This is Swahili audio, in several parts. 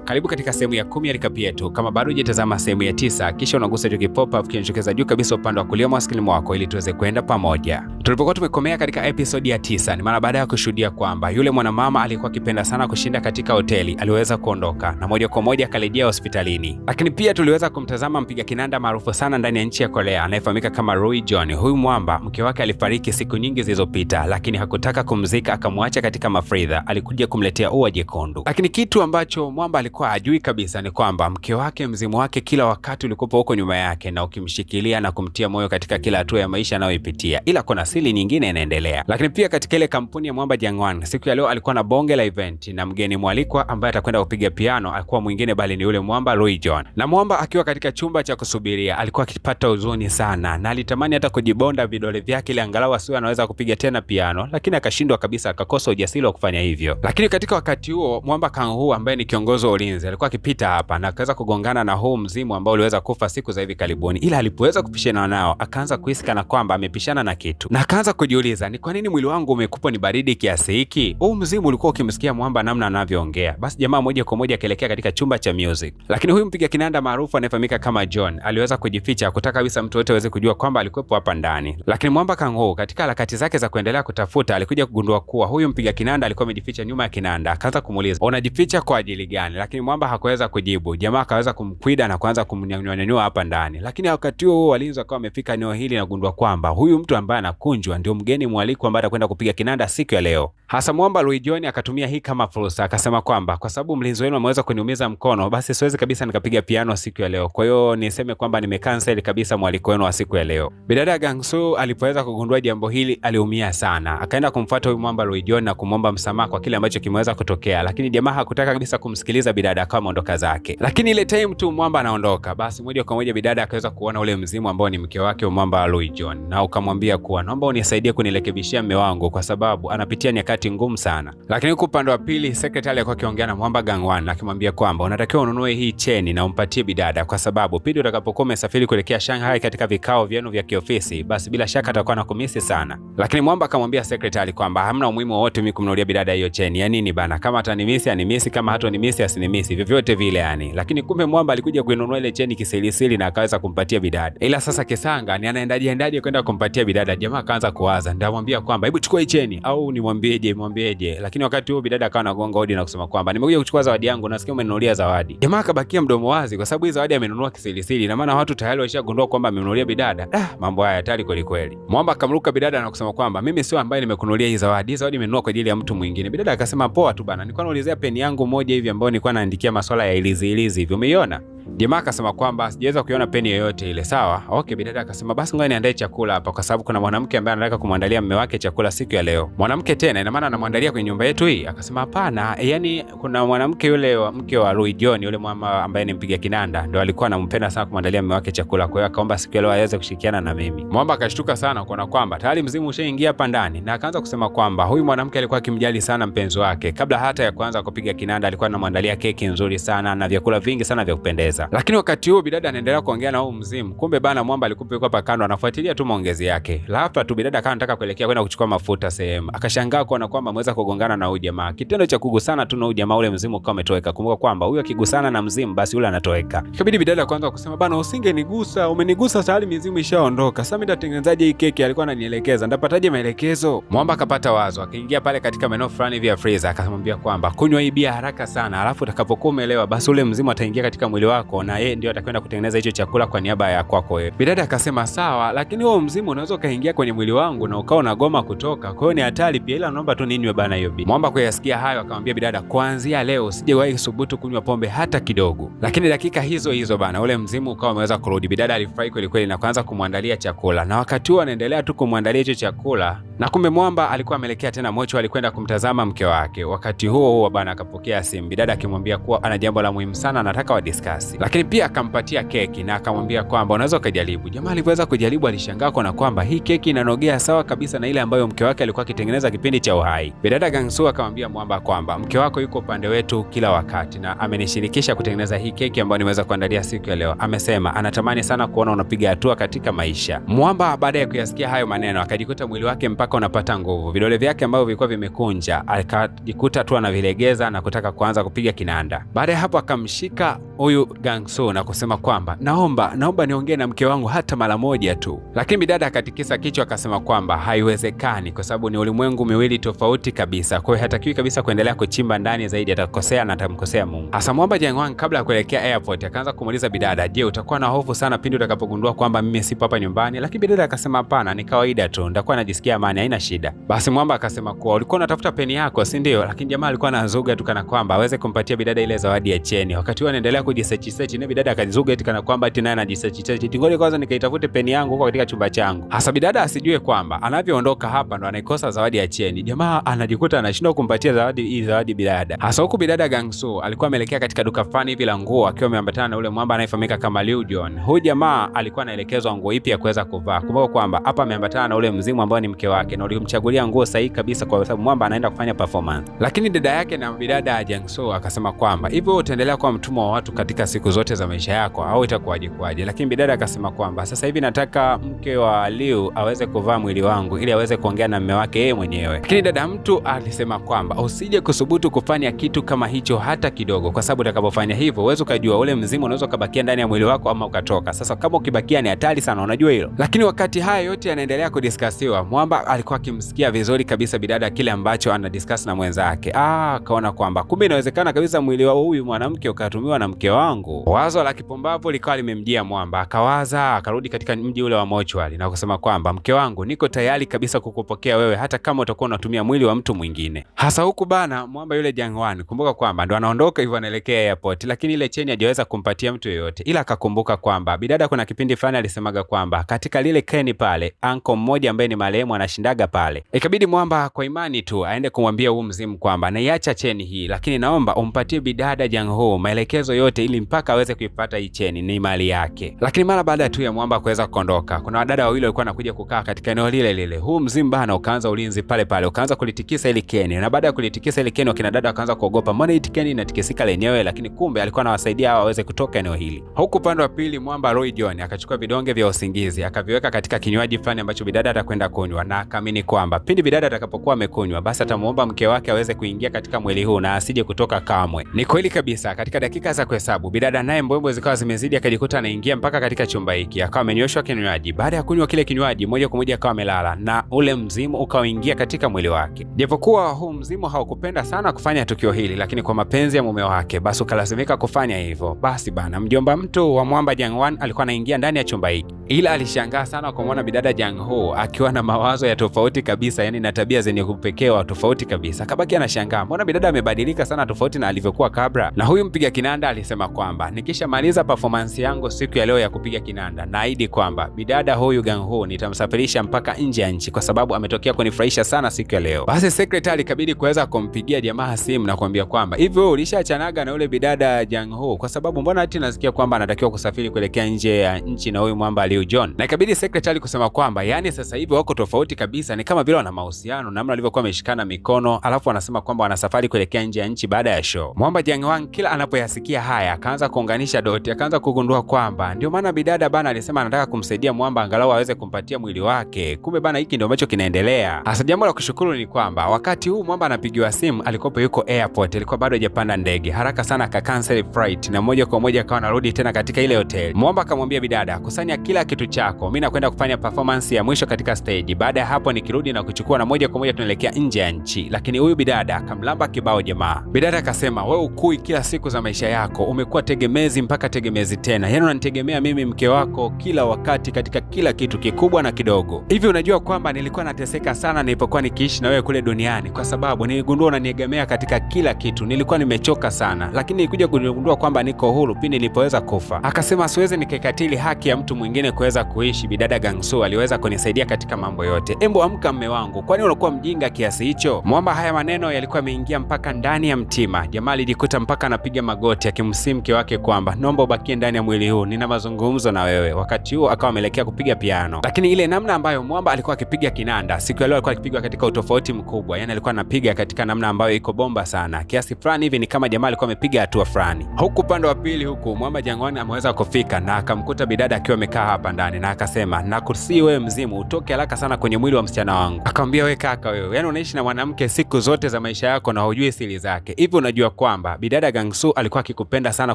Karibu katika sehemu ya 10 ya recap yetu. Kama bado hujatazama sehemu ya 9, kisha unagusa hiyo pop up kinachokeza juu kabisa upande wa kulia mwa screen wako ili tuweze kwenda pamoja. Tulipokuwa tumekomea katika episode ya 9, ni mara baada ya kushuhudia kwamba yule mwanamama alikuwa akipenda sana kushinda katika hoteli aliweza kuondoka na moja kwa moja akarejea hospitalini. Lakini pia tuliweza kumtazama mpiga kinanda maarufu sana ndani ya nchi ya Korea anayefahamika kama Roy John. Huyu mwamba mke wake alifariki siku nyingi zilizopita, lakini hakutaka kumzika, akamwacha katika mafridha. Alikuja kumletea ua jekundu. Lakini kitu ambacho mwamba alikuwa hajui kabisa ni kwamba mke wake, mzimu wake kila wakati ulikuwa huko nyuma yake na ukimshikilia na kumtia moyo katika kila hatua ya maisha anayoipitia. Ila kuna siri nyingine inaendelea. Lakini pia katika ile kampuni ya Mwamba Jangwan, siku ya leo alikuwa na bonge la event na mgeni mwalikwa ambaye atakwenda kupiga piano alikuwa mwingine bali ni yule mwamba Roy John. Na mwamba akiwa katika chumba cha kusubiria alikuwa akipata huzuni sana na alitamani hata kujibonda vidole vyake ili angalau asiwe anaweza kupiga tena piano, lakini akashindwa kabisa, akakosa ujasiri wa kufanya hivyo. Lakini katika wakati huo Mwamba Kang-ho ambaye ni kiongozi wa ulinzi alikuwa akipita hapa na akaweza kugongana na huu mzimu ambao uliweza kufa siku za hivi karibuni. Ila alipoweza kupishana nao akaanza kuhisi kana kwamba amepishana na kitu na akaanza kujiuliza, ni kwa nini mwili wangu umekupa ni baridi kiasi hiki? Huu mzimu ulikuwa ukimsikia mwamba namna anavyoongea. Basi jamaa moja kwa moja akaelekea katika chumba cha music, lakini huyu mpiga kinanda maarufu anayefahamika kama John aliweza kujificha, kutaka kabisa mtu wote aweze kujua kwamba alikuwepo hapa ndani. Lakini Mwamba Kang-ho katika harakati zake za kuendelea kutafuta alikuja kugundua kuwa huyu mpiga kinanda alikuwa amejificha nyuma ya kinanda. Akaanza kumuuliza, unajificha kwa ajili gani? Lakini Mwamba hakuweza kujibu. Jamaa akaweza kumkwida na kuanza kumnyanyua hapa ndani. Lakini wakati huo walinzi wakawa wamefika eneo hili na kugundua kwamba huyu mtu ambaye anakunjwa ndio mgeni mwaliko ambaye atakwenda kupiga kinanda siku ya leo. Hasa mwamba Roy John akatumia hii kama fursa, akasema kwamba kwa sababu mlinzi wenu ameweza kuniumiza mkono, basi siwezi kabisa nikapiga piano siku ya leo. Kwa hiyo niseme kwamba nimecancel kabisa mwaliko wenu wa siku ya leo. Bidada Gang-soo alipoweza kugundua jambo hili aliumia sana. Akaenda kumfuata huyu mwamba Roy John na kumwomba msamaha kwa kile ambacho kimeweza kutokea, lakini jamaa hakutaka kabisa kumsikiliza bidada, akawa ameondoka zake. Lakini ile time tu mwamba anaondoka, basi moja kwa moja bidada akaweza kuona ule mzimu ambao ni mke wake mwamba Roy John, na ukamwambia kuwa naomba unisaidie kunirekebishia mume wangu kwa sababu anapitia nyakati ngumu sana. Lakini huko upande wa pili secretary alikuwa akiongea na Mwamba Gang-wan akimwambia kwamba unatakiwa ununue hii cheni na umpatie bidada kwa sababu pindi utakapokuwa umesafiri kuelekea Shanghai katika vikao vyenu vya kiofisi, basi bila shaka atakuwa anakumisi sana. Lakini Mwamba akamwambia secretary kwamba hamna umuhimu wowote mimi kumnunulia bidada hiyo cheni. Ya nini bana? Kama atanimisi animisi, kama hatonimisi asinimisi, vyovyote vile yani. Lakini kumbe Mwamba alikuja kuinunua ile cheni kisirisiri na akaweza kumpatia bidada. Ila sasa kisanga ni anaendaje kwenda kumpatia bidada. Jamaa akaanza kuwaza, ndamwambia kwamba hebu chukua hii cheni au nimwambieje. Lakini wakati huo bidada akawa anagonga hodi na kusema kwamba nimekuja kuchukua zawadi yangu, nasikia umenunulia zawadi. Jamaa akabakia mdomo wazi kwa sababu hii zawadi amenunua kisirisiri na maana watu tayari washagundua kwamba amenunulia bidada. Mambo haya hatari kweli kweli. Mwamba akamruka bidada na kusema kwamba mimi sio ambaye nimekununulia hii zawadi. Hii zawadi nimenunua kwa ajili ya mtu mwingine. Bidada akasema poa tu bana, nilikuwa naulizia peni yangu moja hivi ambayo nilikuwa naandikia masuala ya ilizi hivi. Umeiona? Jamaa akasema kwamba sijaweza kuiona peni yoyote ile. Sawa, okay. Bidada akasema basi ngoja niandae chakula hapa kwa sababu kuna mwanamke ambaye anataka kumwandalia mume wake chakula siku ya leo. Mwanamke tena, ina maana anamwandalia kwenye nyumba yetu hii? Akasema hapana, yani kuna mwanamke yule mke wa Roy John, yule mama ambaye ni mpiga kinanda, ndio alikuwa anampenda sana kumwandalia mume wake chakula. Kwa hiyo akaomba siku ya leo aweze kushirikiana na mimi. Mwamba akashtuka sana kuona kwamba tayari mzimu ushaingia hapa ndani na akaanza kusema kwamba huyu mwanamke alikuwa akimjali sana mpenzi wake. Kabla hata ya kuanza kupiga kinanda alikuwa anamwandalia keki nzuri sana na vyakula vingi sana vya kupendeza. Lakini wakati huo bidada anaendelea kuongea na huyu mzimu. Kumbe bana Mwamba alikuwa yuko hapa kando anafuatilia tu maongezi yake. Hapa tu bidada akawa anataka kuelekea kwenda kuchukua mafuta sehemu. Akashangaa kuona kwamba ameweza kugongana na huyu jamaa. Kitendo cha kugusana tu na huyu jamaa, ule mzimu ukawa umetoweka. Kumbuka kwamba huyu akigusana na mzimu basi yule anatoweka. Ikabidi bidada kwanza kusema bana usingenigusa, umenigusa tayari mizimu ishaondoka. Sasa mimi nitatengenezaje hii keki? Alikuwa ananielekeza. Ndapataje maelekezo? Mwamba akapata wazo. Akaingia pale katika maeneo fulani vya freezer akamwambia kwamba kunywa hii bia haraka sana, alafu utakapokuwa umeelewa basi ule mzimu ataingia katika mwili wako na yeye ndio atakwenda kutengeneza hicho chakula kwa niaba ya kwako wewe. Bidada akasema sawa, lakini huo mzimu unaweza kaingia kwenye mwili wangu na ukao na goma kutoka. Kwa hiyo ni hatari pia, ila naomba tu ninywe bana hiyo bia. Mwamba kuyasikia hayo akamwambia bidada, kuanzia leo sijawahi kusubutu kunywa pombe hata kidogo. Lakini dakika hizo bana ule mzimu ukao umeweza kurudi. Bidada alifurahi kweli kweli na kuanza kumwandalia chakula. Na wakati huo anaendelea tu kumwandalia hicho chakula, na kumbe Mwamba alikuwa ameelekea tena mocho, alikwenda kumtazama mke wake. Wakati huo bana akapokea simu, bidada akimwambia kuwa ana jambo la muhimu sana anataka wa discuss. Christmas, lakini pia akampatia keki na akamwambia kwamba unaweza ukajaribu. Jamaa alivyoweza kujaribu alishangaa kwa kwamba hii keki inanogea sawa kabisa na ile ambayo mke wake alikuwa akitengeneza kipindi cha uhai. Bidada Gangsu akamwambia Mwamba kwamba mke wako yuko upande wetu kila wakati na amenishirikisha kutengeneza hii keki ambayo nimeweza kuandalia siku ya leo. Amesema anatamani sana kuona unapiga hatua katika maisha. Mwamba baada ya kuyasikia hayo maneno akajikuta mwili wake mpaka unapata nguvu. Vidole vyake ambavyo vilikuwa vimekunja akajikuta tu anavilegeza na kutaka kuanza kupiga kinanda. Baada ya hapo akamshika huyu Gangsu na kusema kwamba naomba niongee na mke wangu hata mara moja tu. Lakini bidada akatikisa kichwa akasema kwamba haiwezekani kwa sababu ni ulimwengu miwili tofauti kabisa. Kwa hiyo hatakiwi kabisa kuendelea kuchimba ndani zaidi, atakosea na atamkosea Mungu. Hasa Mwamba Jangwan kabla ya kuelekea airport akaanza kumuuliza bidada, "Je, utakuwa na hofu sana pindi utakapogundua kwamba mimi sipo hapa nyumbani?" Lakini bidada akasema hapana, ni kawaida tu, nitakuwa najisikia amani, haina shida. Basi Mwamba akasema kuwa ulikuwa unatafuta peni yako, si ndio? Lakini jamaa alikuwa anazuga tu kana kwamba aweze kumpatia bidada ile zawadi ya cheni. Wakati huo anaendelea kujisearch na bidada akazuga eti kana kwamba eti naye anajisearch. Ngoja kwanza nikaitafute peni yangu huko katika chumba changu. Hasa bidada asijue kwamba anavyoondoka hapa ndo anaikosa zawadi ya cheni. Jamaa anajikuta anashindwa kumpatia zawadi bidada. Hasa huku bidada Gangsu alikuwa ameelekea katika duka fulani hivi la nguo akiwa ameambatana na ule Mwamba anayefahamika kama Liu John. Huyu jamaa alikuwa anaelekezwa nguo ipi ya kuweza kuvaa. Kumbuka kwamba hapa ameambatana na ule mzimu ambao ni mke wake na ulimchagulia nguo sahihi kabisa kwa sababu Mwamba anaenda kufanya performance. Lakini dada yake na bidada Gangsu akasema kwamba hivyo utaendelea kuwa mtumwa wa watu katika siku zote za maisha yako au itakuwaje kwaje? Lakini bidada akasema kwamba sasa hivi nataka mke wa Liu aweze kuvaa mwili wangu ili aweze kuongea na mume wake yeye mwenyewe. Lakini dada mtu alisema kwamba usije kusubutu kufanya kitu kama hicho hata kidogo, kwa sababu utakapofanya hivyo uweze kujua ule mzimu unaweza kubakia ndani ya mwili wako ama ukatoka. Sasa kama ukibakia ni hatari sana, unajua hilo. Lakini wakati haya yote yanaendelea kudiskasiwa, Mwamba alikuwa akimsikia vizuri kabisa bidada kile ambacho anadiscuss na mwenzake. Akaona kwamba kumbe inawezekana kabisa mwili wa huyu mwanamke ukatumiwa na mke wangu. Wazo la kipumbavu likawa limemjia Mwamba, akawaza akarudi katika mji ule wa mochwali na kusema kwamba mke wangu, niko tayari kabisa kukupokea wewe hata kama utakuwa unatumia mwili wa mtu mwingine. Hasa huku bana Mwamba yule Jangwan, kumbuka kwamba ndo anaondoka hivyo anaelekea airport, lakini ile cheni hajaweza kumpatia mtu yoyote, ila akakumbuka kwamba bidada kuna kipindi fulani alisemaga kwamba katika lile keni pale anko mmoja ambaye ni marehemu anashindaga pale. Ikabidi Mwamba kwa imani tu aende kumwambia huyu mzimu kwamba naiacha cheni hii, lakini naomba umpatie bidada Jangho maelekezo yote ili mpaka aweze kuipata hii cheni, ni mali yake. Lakini mara baada tu ya Mwamba kuweza kuondoka, kuna wadada wawili walikuwa wanakuja kukaa katika eneo lile lile. Huu mzimu bana ukaanza ulinzi pale pale, ukaanza kulitikisa ile keni, na baada ya kulitikisa ile keni wakina dada wakaanza kuogopa, mbona hii keni inatikisika lenyewe? Lakini kumbe alikuwa anawasaidia hao waweze kutoka eneo hili. Huku upande wa pili Mwamba Roy John akachukua vidonge vya usingizi akaviweka katika kinywaji fulani ambacho bidada atakwenda kunywa, na akaamini kwamba pindi bidada atakapokuwa amekunywa basi atamuomba mke wake aweze kuingia katika mwili huu na asije kutoka kamwe. Ni kweli kabisa, katika dakika za kuhesabu bidada naye mbwembwe zikawa zimezidi, akajikuta anaingia mpaka katika chumba hiki, akawa amenyoshwa kinywaji. Baada ya kunywa kile kinywaji moja kwa moja akawa amelala na ule mzimu ukaoingia katika mwili wake. Japokuwa huu mzimu haukupenda sana kufanya tukio hili, lakini kwa mapenzi ya mume wake basi ukalazimika kufanya hivyo. Basi bana mjomba mtu wa Mwamba Jangwan alikuwa anaingia ndani ya chumba hiki, ila alishangaa sana kumwona bidada Jangho akiwa na mawazo ya tofauti kabisa, yani na tabia zenye kupekewa tofauti kabisa. Akabaki anashangaa, mbona bidada amebadilika sana tofauti na alivyokuwa kabla. Na huyu mpiga kinanda alisema kwamba nikishamaliza performance yangu siku ya leo ya kupiga kinanda, naahidi kwamba bidada huyu Jangho nitamsafirisha mpaka nje ya nchi kwa sababu ametokea kunifurahisha sana siku ya leo. Basi secretary ikabidi kuweza kumpigia jamaa simu na kumwambia kwamba hivyo ulishachanaga na yule bidada Jangho, kwa sababu mbona hati nasikia kwamba anatakiwa kusafiri kuelekea nje ya nchi na huyu Mwamba Liu John. Na ikabidi secretary kusema kwamba yani sasa hivi wako tofauti kabisa, ni kama vile wana mahusiano, namna walivyokuwa wameshikana mikono, alafu wanasema kwamba wana safari kuelekea nje ya nchi baada ya show. Mwamba Jangwan kila anapoyasikia haya akaanza kuunganisha doti, akaanza kugundua kwamba ndio maana bidada bana alisema anataka kumsaidia Mwamba angalau aweze kumpatia mwili wake. Kumbe bana hiki ndio ambacho kinaendelea. Hasa jambo la kushukuru ni kwamba wakati huu Mwamba anapigiwa simu alikopo yuko airport, alikuwa bado hajapanda ndege. Haraka sana akacancel flight na moja kwa moja akawa anarudi tena katika ile hoteli. Mwamba akamwambia bidada, kusanya kila kitu chako, mimi nakwenda kufanya performance ya mwisho katika stage. Baada ya hapo nikirudi na kuchukua na moja kwa moja tunaelekea nje ya nchi. Lakini huyu bidada akamlamba kibao jamaa. Bidada akasema, wewe ukui kila siku za maisha yako, umekuwa tegemezi mpaka tegemezi tena. Yaani unanitegemea mimi mke wako kila wakati katika kila kitu kikubwa na kidogo. Hivi unajua kwamba nilikuwa nateseka sana nilipokuwa nikiishi na wewe kule duniani, kwa sababu niligundua unaniegemea katika kila kitu. Nilikuwa nimechoka sana, lakini nilikuja kugundua kwamba niko huru pindi nilipoweza kufa. Akasema siwezi nikikatili haki ya mtu mwingine kuweza kuishi. Bidada Gangsu aliweza kunisaidia katika mambo yote. Embo amka mme wangu, kwani unakuwa mjinga kiasi hicho? Mwamba haya maneno yalikuwa yameingia mpaka ndani ya mtima. Jamaa alijikuta mpaka anapiga magoti akimsihi mke wake wake kwamba naomba ubakie ndani ya mwili huu, nina mazungumzo na wewe. Wakati huo akawa ameelekea kupiga piano, lakini ile namna ambayo Mwamba alikuwa akipiga kinanda siku ya leo alikuwa akipiga katika utofauti mkubwa. Yani alikuwa anapiga katika namna ambayo iko bomba sana, kiasi fulani hivi ni kama jamaa alikuwa amepiga hatua fulani. Huku upande wa pili huku Mwamba Jangwani ameweza kufika na akamkuta bidada akiwa amekaa hapa ndani, na akasema nakusihi wewe mzimu utoke haraka sana kwenye mwili wa msichana wangu. Akamwambia wewe kaka, wewe yani unaishi na mwanamke siku zote za maisha yako na hujui siri zake. Hivi unajua kwamba bidada Gangsu alikuwa akikupenda sana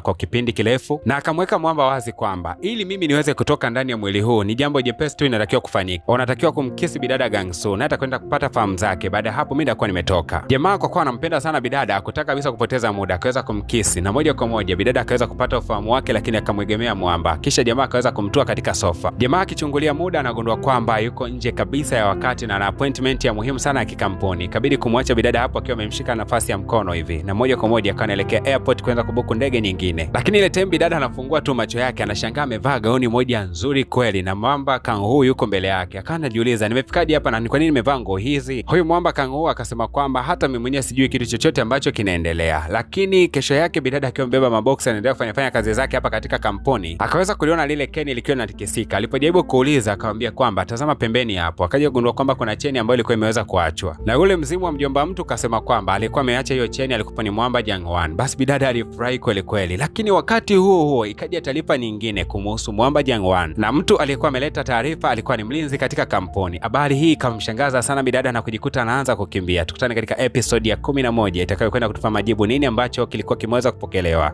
kwa kipindi kirefu? Na akamweka Mwamba wazi kwamba ili mimi niweze kutoka ndani ya mwili huu ni jambo jepesi tu inatakiwa kufanyika. Unatakiwa kumkisi bidada Gangsu na atakwenda kupata fahamu zake. Baada ya hapo mimi nitakuwa nimetoka. Jamaa kwa kuwa anampenda sana bidada hakutaka kabisa kupoteza muda, akaweza kumkisi na moja kwa moja bidada akaweza kupata ufahamu wake, lakini akamwegemea Mwamba. Kisha jamaa akaweza kumtua katika sofa. Jamaa akichungulia muda anagundua kwamba yuko nje kabisa ya wakati na ana appointment ya muhimu sana ya kikampuni. Ikabidi kumwacha bidada hapo akiwa amemshika nafasi ya mkono hivi, na moja kwa moja akawa anaelekea airport kwenda kubuku ndege nyingine. Lakini ile time bidada anafungua tu macho yake, anashangaa amevaa gauni moja nzuri kweli na Mwamba Kanghu yuko mbele yake. Akawa anajiuliza nimefikaje hapa na ni kwa nini nimevaa nguo hizi? Huyu Mwamba Kanghu akasema kwamba hata mimi mwenyewe sijui kitu chochote ambacho kinaendelea. Lakini kesho yake bidada akiwa mbeba maboksi anaendelea kufanya kazi zake hapa katika kampuni, akaweza kuliona lile keni likiwa linatikisika. Alipojaribu kuuliza akamwambia kwamba tazama pembeni hapo. Akaja kugundua kwamba kuna cheni ambayo ilikuwa imeweza kuachwa. Na yule mzimu wa mjomba mtu kasema kwamba alikuwa ameacha hiyo cheni, alikuwa ni Mwamba Jangwan. Basi bidada alifurahi kweli kweli. Lakini wakati huo huo ikaja taarifa nyingine kumhusu Mwamba Jangwan, na mtu aliyekuwa ameleta taarifa alikuwa ni mlinzi katika kampuni. Habari hii ikamshangaza sana bidada na kujikuta anaanza kukimbia. Tukutane katika episode ya 11 itakayokwenda kutupa majibu nini ambacho kilikuwa kimeweza kupokelewa.